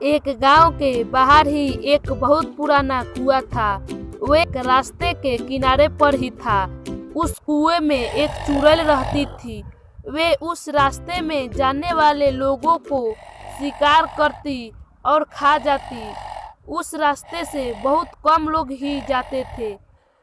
एक गांव के बाहर ही एक बहुत पुराना कुआं था। वो एक रास्ते के किनारे पर ही था। उस कुएं में एक चुड़ैल रहती थी। वे उस रास्ते में जाने वाले लोगों को शिकार करती और खा जाती। उस रास्ते से बहुत कम लोग ही जाते थे।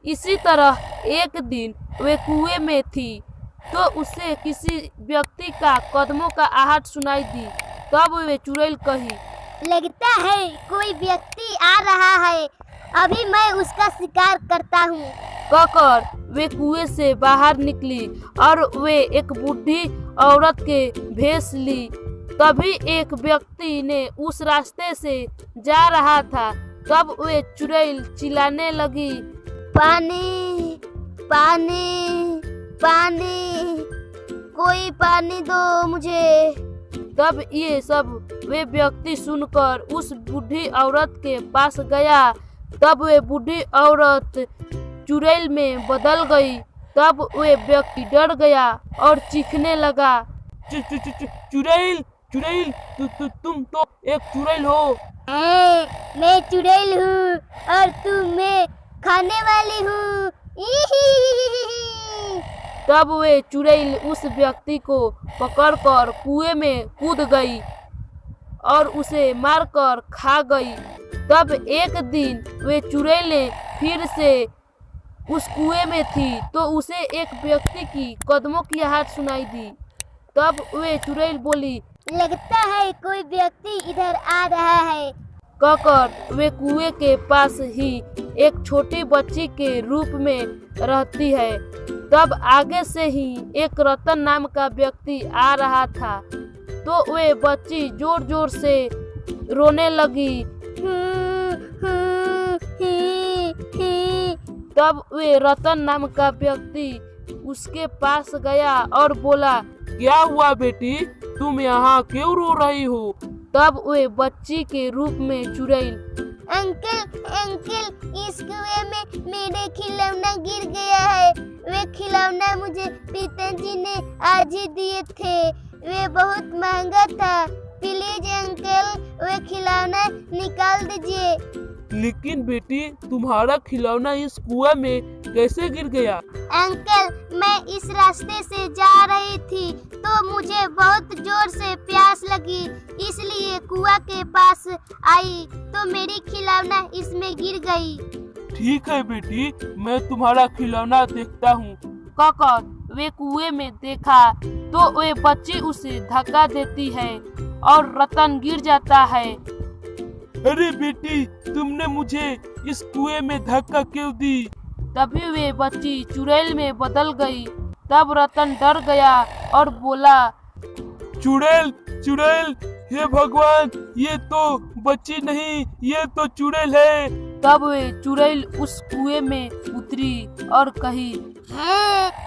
इसी तरह एक दिन वे कुएं में थी तो उसे किसी व्यक्ति का कदमों का आहट सुनाई दी। तब वे चुड़ैल कही, लगता है कोई व्यक्ति आ रहा है, अभी मैं उसका शिकार करता हूँ। कहकर वे कुएं से बाहर निकली और वे एक बूढ़ी औरत के भेष ली। तभी एक व्यक्ति ने उस रास्ते से जा रहा था। तब वे चुड़ैल चिल्लाने लगी, पानी पानी पानी, कोई पानी दो मुझे। तब ये सब वे व्यक्ति सुनकर उस बूढ़ी औरत के पास गया। तब वे बूढ़ी औरत चुड़ैल में बदल गई। तब वे व्यक्ति डर गया और चीखने लगा, चुड़ैल चुड़ैल, तुम तो एक चुड़ैल हो। मैं चुड़ैल हूँ और मैं खाने वाली हूँ। तब वे चुड़ैल उस व्यक्ति को पकड़कर कुएं में कूद गई और उसे मारकर खा गई। तब एक दिन वे चुड़ैलें फिर से उस कुएं में थी तो उसे एक व्यक्ति की कदमों की आहट सुनाई दी। तब वे चुड़ैल बोली, लगता है कोई व्यक्ति इधर आ रहा है। कहकर वे कुएं के पास ही एक छोटी बच्ची के रूप में रहती है। तब आगे से ही एक रतन नाम का व्यक्ति आ रहा था तो वे बच्ची जोर जोर से रोने लगी। तब वे रतन नाम का व्यक्ति उसके पास गया और बोला, क्या हुआ बेटी, तुम यहाँ क्यों रो रही हो? तब वे बच्ची के रूप में चुड़ैल, अंकल इस कुएं में मेरे खिलौना गिर गया है। वे खिलौना मुझे पिताजी ने आज ही दिए थे। वे बहुत महंगा था। प्लीज अंकल वे खिलौना निकाल दीजिए। लेकिन बेटी तुम्हारा खिलौना इस कुआं में कैसे गिर गया? अंकल मैं इस रास्ते से जा रही थी तो मुझे बहुत जोर से प्यास लगी, इसलिए कुआं के पास आई तो मेरी खिलौना इसमें गिर गई। ठीक है बेटी, मैं तुम्हारा खिलौना देखता हूँ। कहकर वे कुएं में देखा तो वे बच्ची उसे धक्का देती है और रतन गिर जाता है। अरे बेटी, तुमने मुझे इस कुएं में धक्का क्यों दी? तभी वे बच्ची चुड़ैल में बदल गई। तब रतन डर गया और बोला, चुड़ैल चुड़ैल, हे भगवान, ये तो बच्ची नहीं, ये तो चुड़ैल है। तब वे चुड़ैल उस कुएं में उतरी और कही,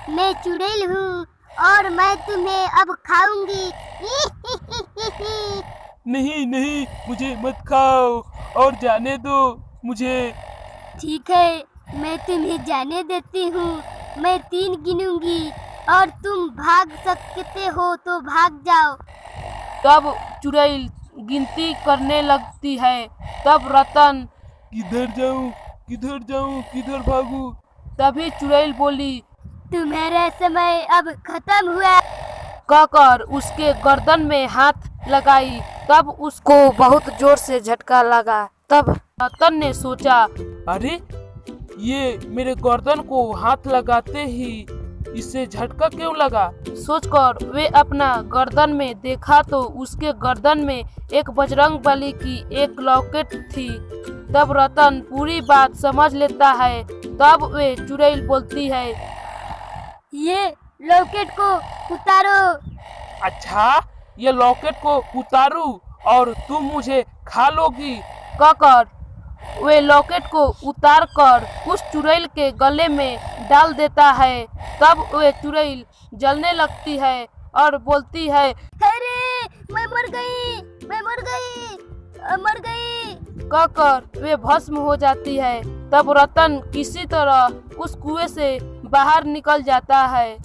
मैं चुड़ैल हूँ और मैं तुम्हें अब खाऊंगी। नहीं नहीं, मुझे मत खाओ और जाने दो मुझे। ठीक है, मैं तुम्हें जाने देती हूँ। मैं 3 गिनूंगी और तुम भाग सकते हो तो भाग जाओ। तब चुड़ैल गिनती करने लगती है। तब रतन, किधर जाऊँ किधर जाऊँ, किधर भागूं? तभी चुड़ैल बोली, तुम्हारा समय अब खत्म हुआ। कहकर उसके गर्दन में हाथ लगाई। तब उसको बहुत जोर से झटका लगा। तब रतन ने सोचा, अरे ये मेरे गर्दन को हाथ लगाते ही इससे झटका क्यों लगा? सोचकर वे अपना गर्दन में देखा तो उसके गर्दन में एक बजरंगबली की एक लॉकेट थी। तब रतन पूरी बात समझ लेता है। तब वे चुड़ैल बोलती है, ये लॉकेट को उतारो। अच्छा, ये लॉकेट को उतारूं और तुम मुझे खा लोगी? कहकर वे लॉकेट को उतार कर उस चुड़ैल के गले में डाल देता है। तब वे चुड़ैल जलने लगती है और बोलती है, अरे मैं मर गई, मैं मर गई, मर गई। कहकर वे भस्म हो जाती है। तब रतन किसी तरह उस कुएं से बाहर निकल जाता है।